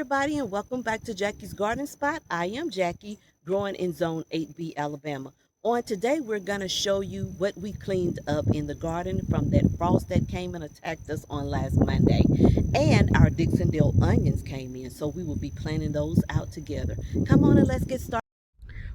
everybody, and welcome back to Jackie's Garden Spot. I am Jackie, growing in Zone 8B, Alabama. On today, we're going to show you what we cleaned up in the garden from that frost that came and attacked us on last Monday. And our Dixondale onions came in, so we will be planting those out together. Come on and let's get started.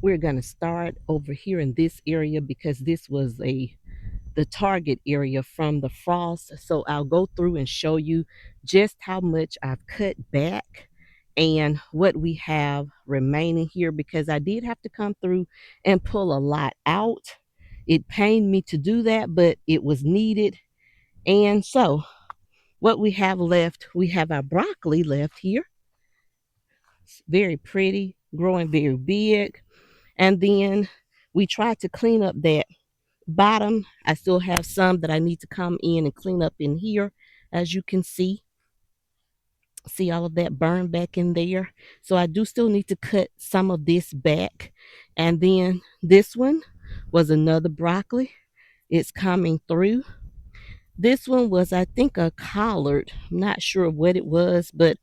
We're going to start over here in this area because this was the target area from the frost. So I'll go through and show you just how much I've cut back and what we have remaining here, because I did have to come through and pull a lot out. It pained me to do that, but it was needed. And so what we have left, we have our broccoli left here. It's very pretty, growing very big. And then we tried to clean up that bottom. I still have some that I need to come in and clean up in here. As you can see all of that burn back in there. So I do still need to cut some of this back. And then this one was another broccoli. It's coming through. This one was, I think, a collard. I'm not sure what it was, but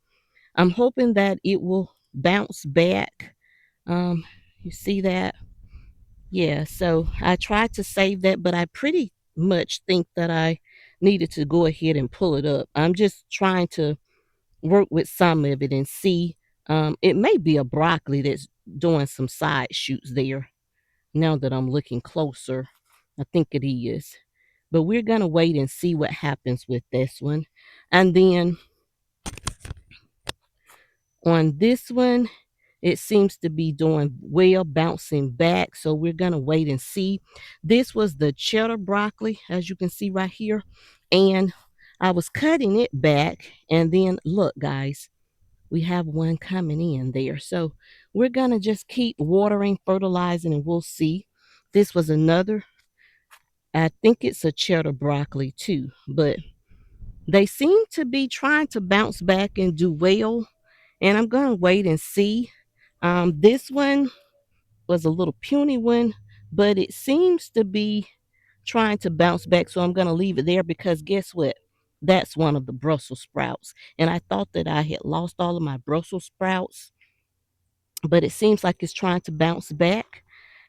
I'm hoping that it will bounce back. You see that? Yeah, so I tried to save that, but I pretty much think that I needed to go ahead and pull it up. I'm just trying to work with some of it and see. It may be a broccoli that's doing some side shoots there. Now that I'm looking closer, I think it is. But we're going to wait and see what happens with this one. And then on this one, it seems to be doing well, bouncing back. So we're going to wait and see. This was the cheddar broccoli, as you can see right here. And I was cutting it back. And then look, guys, we have one coming in there. So we're going to just keep watering, fertilizing, and we'll see. This was another, I think it's a cheddar broccoli too. But they seem to be trying to bounce back and do well. And I'm going to wait and see. This one was a little puny one, but it seems to be trying to bounce back. So I'm going to leave it there because guess what? That's one of the Brussels sprouts. And I thought that I had lost all of my Brussels sprouts, but it seems like it's trying to bounce back.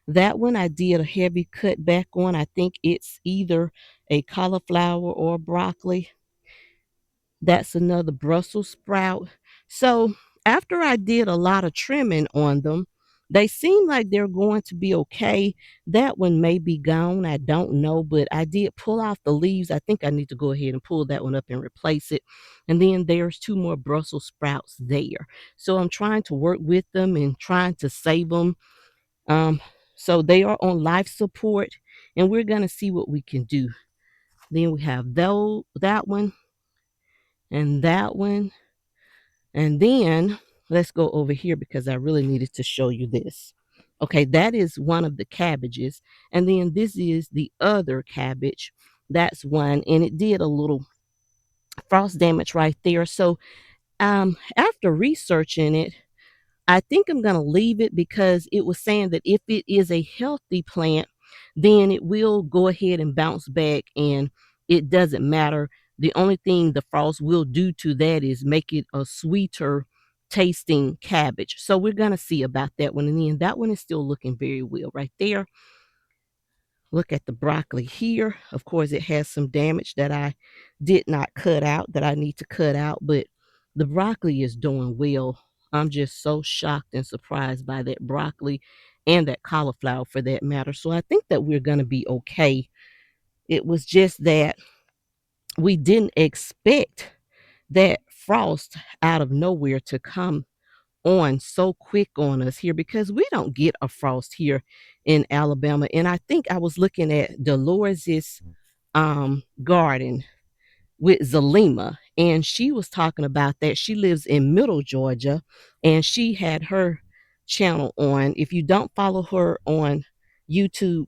That one I did a heavy cut back on. I think it's either a cauliflower or broccoli. That's another Brussels sprout. So after I did a lot of trimming on them, they seem like they're going to be okay. That one may be gone. I don't know, but I did pull off the leaves. I think I need to go ahead and pull that one up and replace it. And then there's two more Brussels sprouts there. So I'm trying to work with them and trying to save them. So they are on life support, and we're going to see what we can do. Then we have that one and that one. And then let's go over here because I really needed to show you this. Okay, that is one of the cabbages. And then this is the other cabbage. That's one. And it did a little frost damage right there. So after researching it, I think I'm going to leave it because it was saying that if it is a healthy plant, then it will go ahead and bounce back and it doesn't matter. The only thing the frost will do to that is make it a sweeter tasting cabbage. So we're going to see about that one. And then that one is still looking very well right there. Look at the broccoli here. Of course, it has some damage that I did not cut out that I need to cut out, but the broccoli is doing well. I'm just so shocked and surprised by that broccoli and that cauliflower for that matter. So I think that we're going to be okay. It was just that we didn't expect that frost out of nowhere to come on so quick on us here because we don't get a frost here in Alabama. And I think I was looking at Dolores's garden with Zalima, and she was talking about that. She lives in Middle Georgia, and she had her channel on. If you don't follow her on YouTube,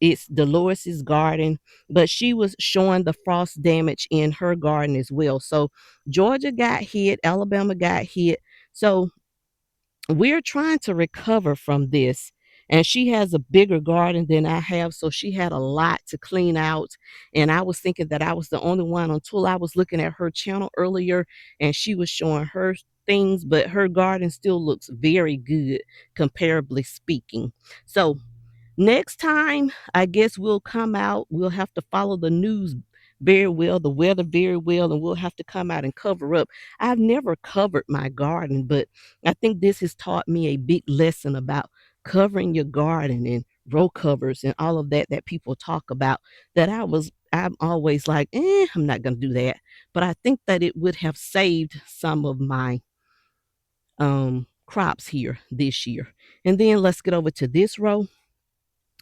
it's Dolores's garden, but she was showing the frost damage in her garden as well. So Georgia got hit, Alabama got hit. So we're trying to recover from this. And she has a bigger garden than I have. So she had a lot to clean out. And I was thinking that I was the only one until I was looking at her channel earlier and she was showing her things, but her garden still looks very good, comparably speaking. So next time, I guess we'll come out. We'll have to follow the news very well, the weather very well, and we'll have to come out and cover up. I've never covered my garden, but I think this has taught me a big lesson about covering your garden and row covers and all of that that people talk about. That I'm always like, I'm not going to do that. But I think that it would have saved some of my crops here this year. And then let's get over to this row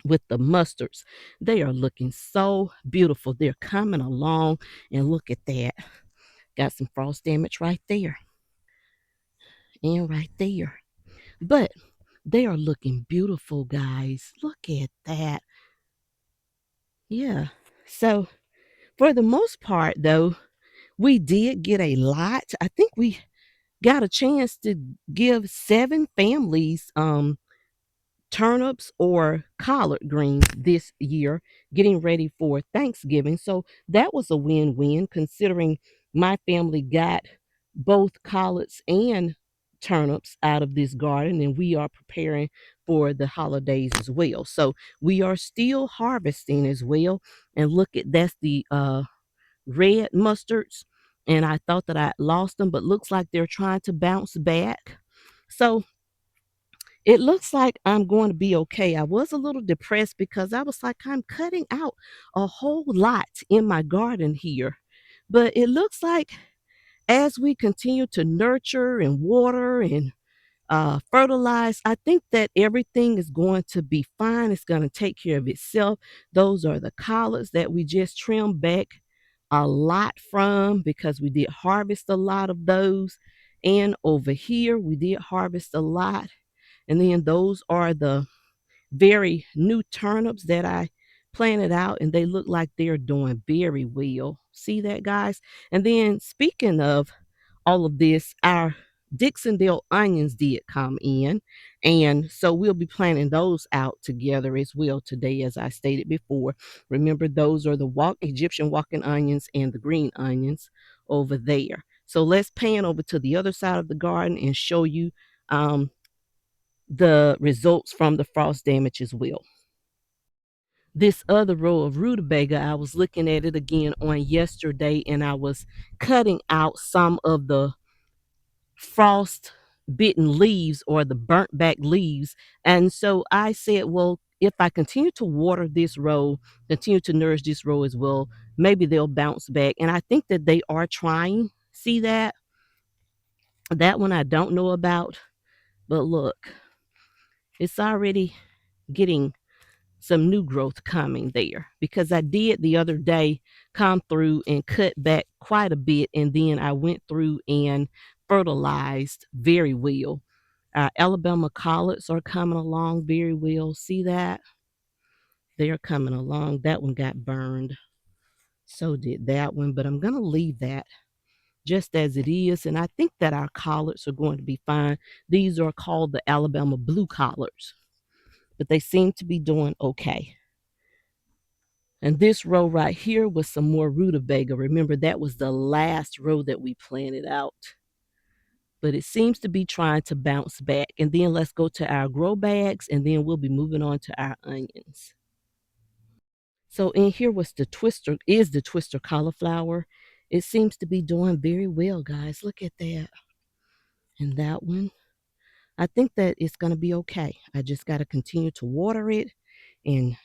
with the mustards. They are looking so beautiful. They're coming along, and look at that. Got some frost damage right there and right there. But they are looking beautiful, guys. Look at that. Yeah. So, for the most part, though, we did get a lot. I think we got a chance to give 7 families turnips or collard greens this year, getting ready for Thanksgiving. So that was a win-win, considering my family got both collards and turnips out of this garden, and we are preparing for the holidays as well. So we are still harvesting as well. And look at, that's the red mustards. And I thought that I lost them, but looks like they're trying to bounce back. So it looks like I'm going to be okay. I was a little depressed because I was like, I'm cutting out a whole lot in my garden here. But it looks like as we continue to nurture and water and fertilize, I think that everything is going to be fine. It's going to take care of itself. Those are the collards that we just trimmed back a lot from, because we did harvest a lot of those. And over here, we did harvest a lot. And then those are the very new turnips that I planted out, and they look like they're doing very well. See that, guys? And then speaking of all of this, our Dixondale onions did come in, and so we'll be planting those out together as well today, as I stated before. Remember, those are the Egyptian walking onions and the green onions over there. So let's pan over to the other side of the garden and show you the results from the frost damage as well. This other row of rutabaga, I was looking at it again on yesterday, and I was cutting out some of the frost bitten leaves or the burnt back leaves. And so I said, well, if I continue to water this row, continue to nourish this row as well, maybe they'll bounce back. And I think that they are trying. See that? That one I don't know about. But look, it's already getting some new growth coming there, because I did the other day come through and cut back quite a bit, and then I went through and fertilized very well. Alabama collards are coming along very well. See that? They are coming along. That one got burned. So did that one, but I'm going to leave that just as it is. And I think that our collards are going to be fine. These are called the Alabama blue collards, but they seem to be doing okay. And this row right here was some more rutabaga. Remember, that was the last row that we planted out. But it seems to be trying to bounce back. And then let's go to our grow bags, and then we'll be moving on to our onions. So in here is the twister cauliflower. It seems to be doing very well, guys. Look at that. And that one. I think that it's going to be okay. I just got to continue to water it and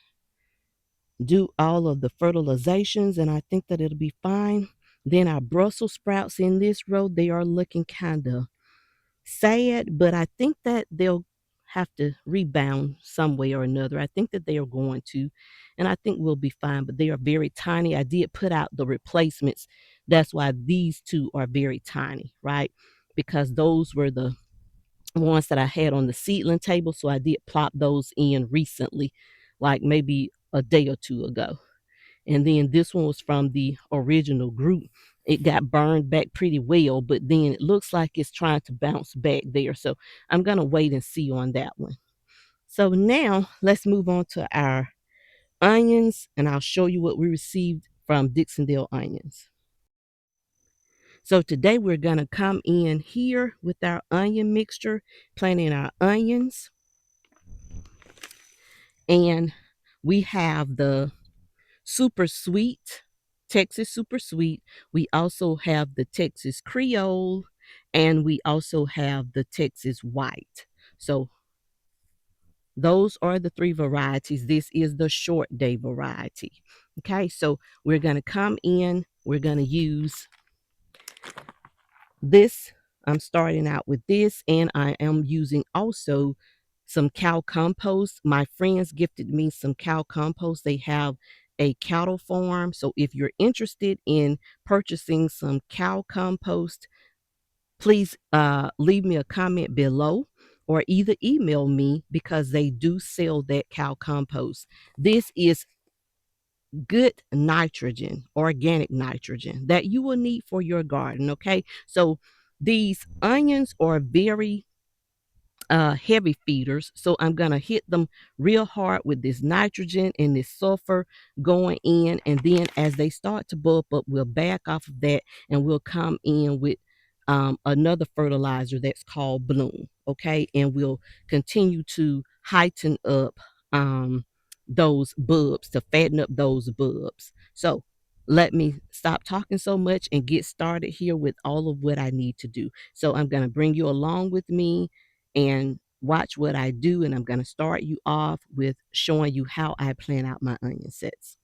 do all of the fertilizations, and I think that it'll be fine. Then our Brussels sprouts in this row, they are looking kind of sad, but I think that they'll have to rebound some way or another. I think that they are going to, and I think we'll be fine, but they are very tiny. I did put out the replacements. That's why these two are very tiny, right? Because those were the ones that I had on the seedling table. So I did plop those in recently, like maybe a day or two ago. And then this one was from the original group. It got burned back pretty well, but then it looks like it's trying to bounce back there. So I'm going to wait and see on that one. So now let's move on to our onions, and I'll show you what we received from Dixondale onions. So today we're going to come in here with our onion mixture, planting our onions. And we have the super sweet, Texas super sweet. We also have the Texas Creole, and we also have the Texas white. So those are the three varieties. This is the short day variety. Okay, so we're going to come in, we're going to use this. I'm starting out with this, and I am using also some cow compost. My friends gifted me some cow compost. They have a cattle farm. So if you're interested in purchasing some cow compost, please leave me a comment below or either email me, because they do sell that cow compost. This is good nitrogen, organic nitrogen that you will need for your garden. Okay, so these onions are very heavy feeders, so I'm gonna hit them real hard with this nitrogen and this sulfur going in, and then as they start to bulb up, we'll back off of that and we'll come in with another fertilizer that's called Bloom. Okay, and we'll continue to heighten up those bulbs, to fatten up those bulbs. So let me stop talking so much and get started here with all of what I need to do. So I'm going to bring you along with me and watch what I do. And I'm going to start you off with showing you how I plan out my onion sets.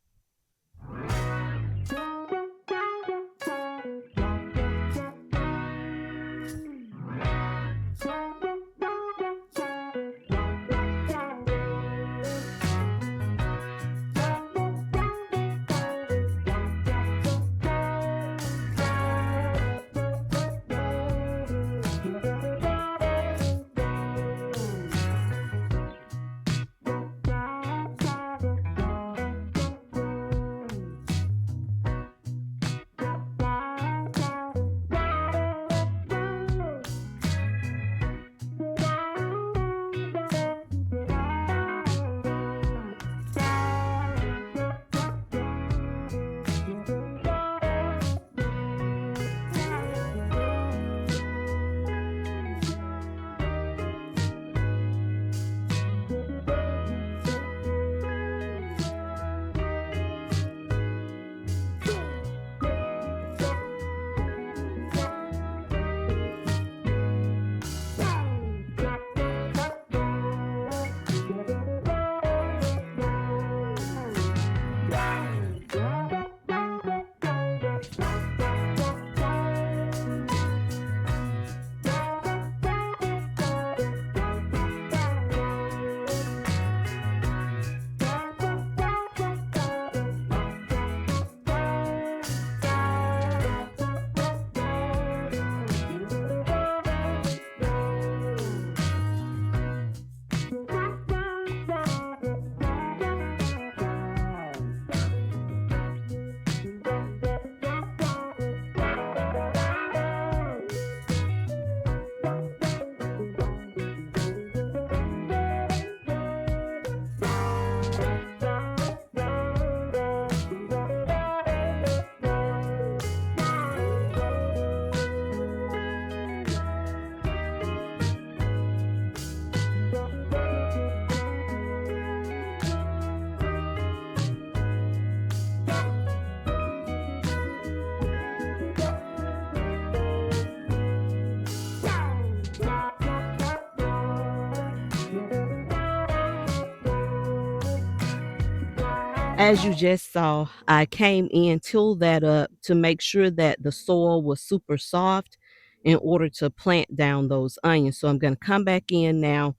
As you just saw, I came in, tilled that up to make sure that the soil was super soft in order to plant down those onions. So I'm going to come back in now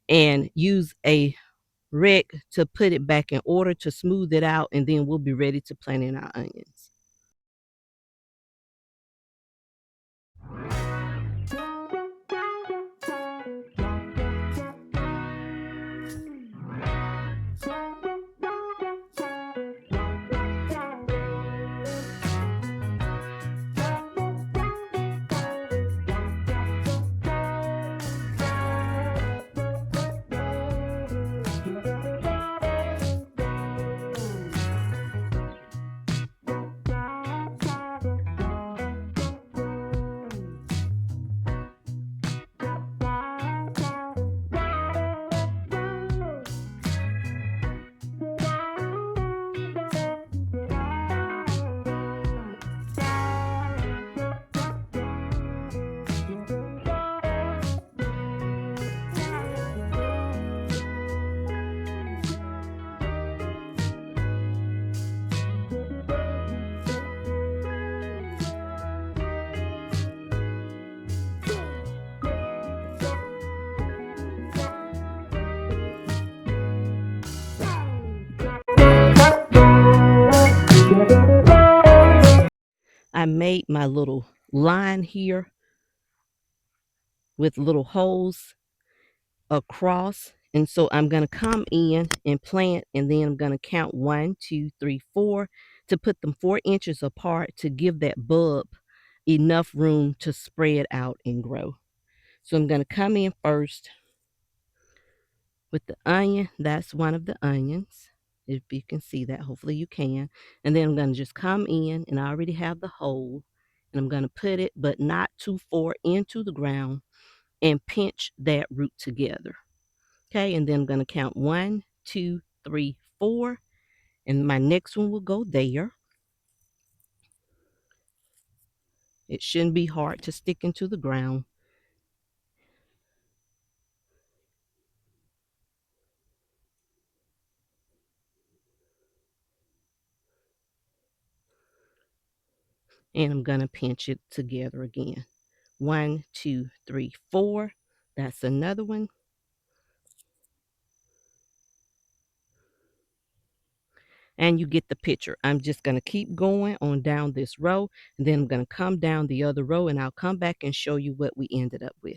and use a rake to put it back in order to smooth it out, and then we'll be ready to plant in our onions. I made my little line here with little holes across. And so I'm going to come in and plant, and then I'm going to count 1, 2, 3, 4 to put them 4 inches apart to give that bulb enough room to spread out and grow. So I'm going to come in first with the onion. That's one of the onions. If you can see that, hopefully you can. And then I'm going to just come in, and I already have the hole, and I'm going to put it, but not too far into the ground, and pinch that root together. Okay, and then I'm going to count 1, 2, 3, 4, and my next one will go there. It shouldn't be hard to stick into the ground. And I'm going to pinch it together again. 1, 2, 3, 4. That's another one. And you get the picture. I'm just going to keep going on down this row, and then I'm going to come down the other row, and I'll come back and show you what we ended up with.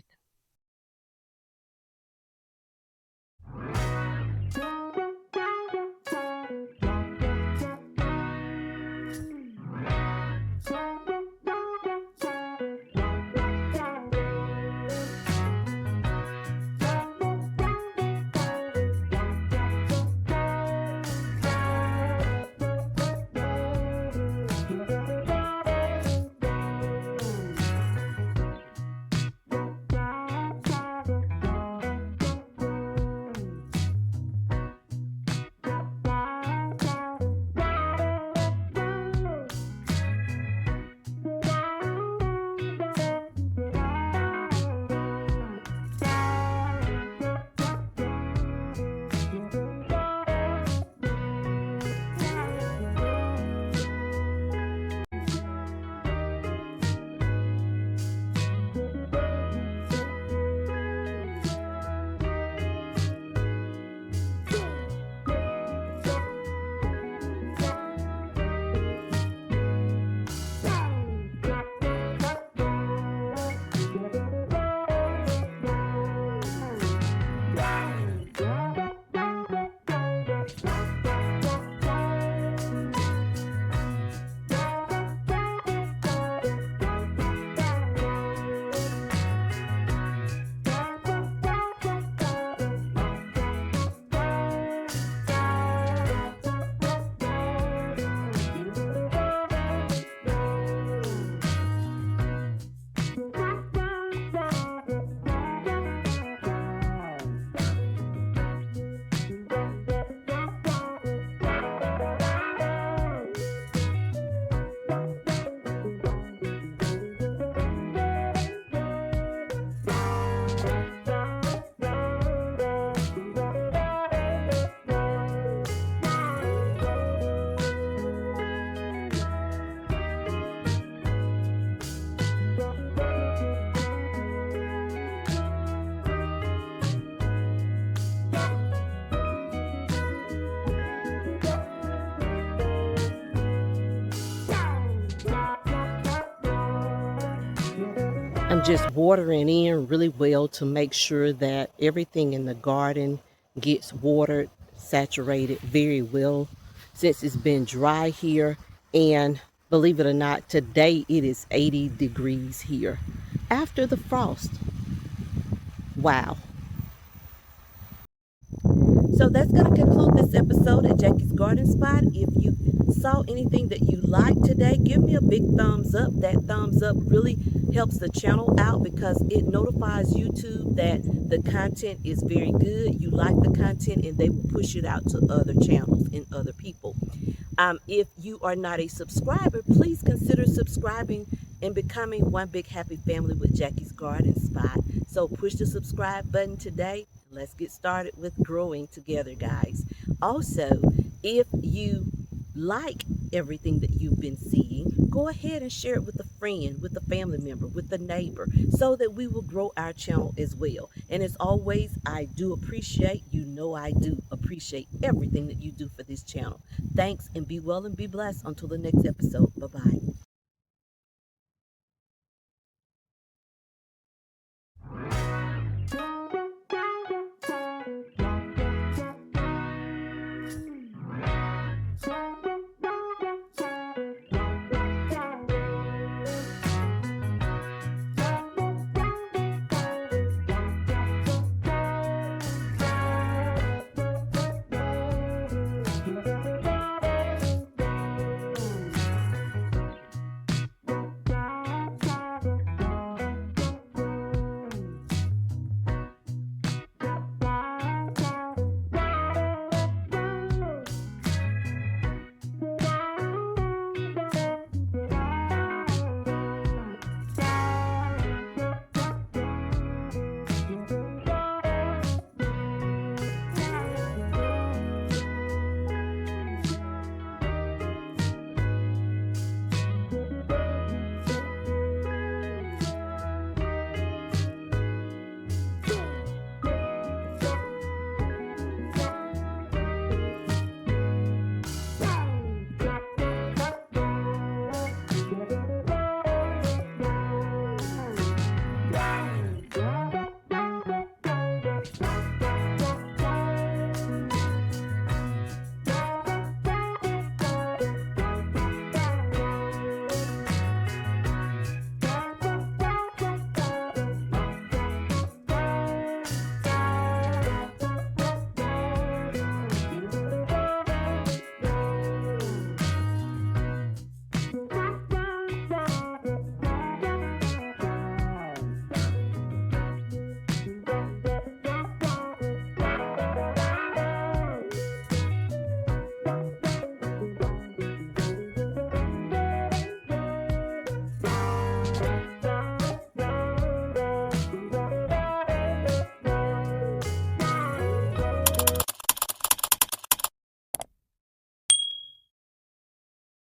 I'm just watering in really well to make sure that everything in the garden gets watered, saturated very well, since it's been dry here. And believe it or not, today it is 80 degrees here after the frost. Wow. So that's going to conclude this episode at Jacquie's Garden Spot. If you saw anything that you liked today, give me a big thumbs up. That thumbs up really helps the channel out because it notifies YouTube that the content is very good. You like the content, and they will push it out to other channels and other people. If you are not a subscriber, please consider subscribing and becoming one big happy family with Jacquie's Garden Spot. So push the subscribe button today. Let's get started with growing together, guys. Also, if you like everything that you've been seeing, go ahead and share it with a friend, with a family member, with a neighbor, so that we will grow our channel as well. And as always, I do appreciate, I do appreciate everything that you do for this channel. Thanks, and be well and be blessed until the next episode. Bye-bye.